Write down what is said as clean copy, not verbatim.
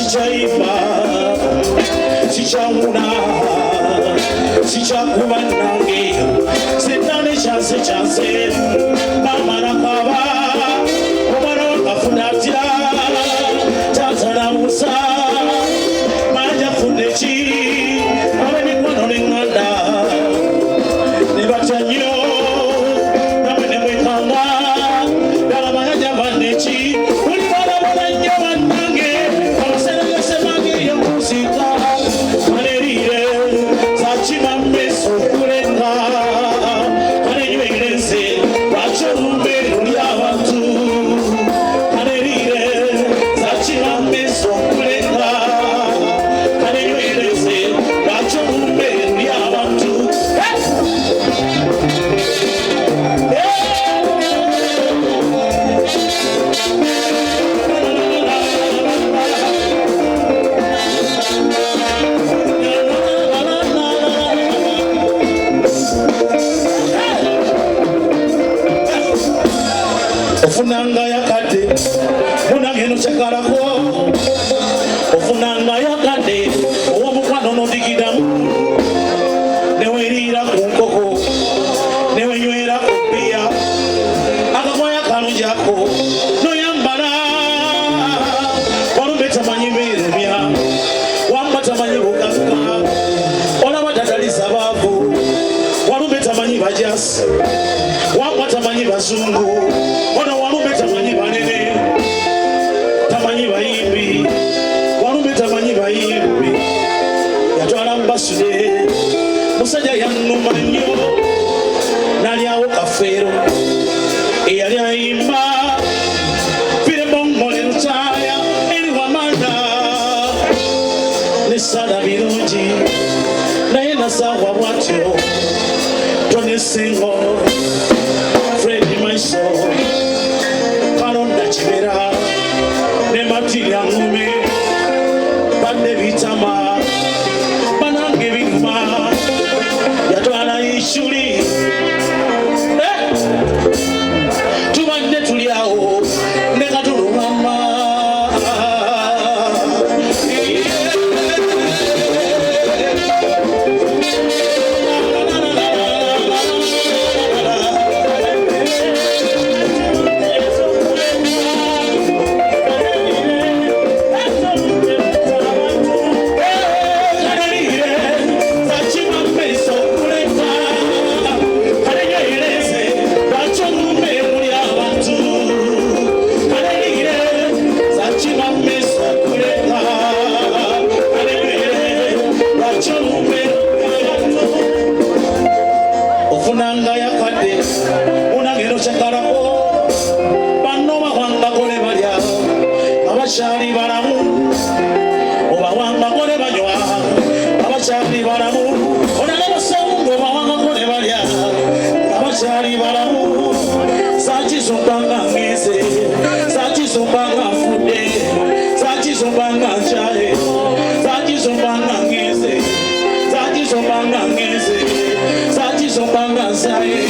sichaimba sichauna sichakuba nange sitane chanse mama nakaba omwana wakafunatira tatana musa manja funechi abe mikono nenganda nebatanyo nabe nemwekanga dalabaya javanechi ulibala balanyo banange abaseragasemage yokusika alerire zachimambe sokulenga alenyweleze lwachorumbe luli abantu alerire zachimambe sokulenga alenyweleze lwachorumbe luli abantu ofunanga yakade munageno chakalako ofunanga yakade owomukwano nodigidamu newerira ku nkoko newenywera ku bbiya akakwaya kalunjako noyambala walumbe tamanyi biremya wamba tamanyi bugagga olaba tataliza baavu walumbe tamanyi bajasi wamba tamanyi bazungu ono walumbe tamanyi banene tamanyi bayimbi walumbe tamanyi bayimbi yatwala mbasude musajja yannuma nnyo nalyawo kafeero eyali ayimba firemongole lutaya eri wamanda nesala birungi naye nasaawa bwatyo tonesingo fredi maiso kalonda kibera ne matira ngume badde bitama banange binuma yatwala ishuli tubadde tulyawo ne katulubwama ofunanga yakade unageno chakalako bano bawangagole balya abakyali balamu obawangagole banywa abakyali balamu onale basango obawangagole balya abakyali balamu sakizumbanga ngeze sakizumbanga nfudde sakizumbanga nkyale sakizumbanga ngeze sakizumbanga ngeze sakizumbanga nsaye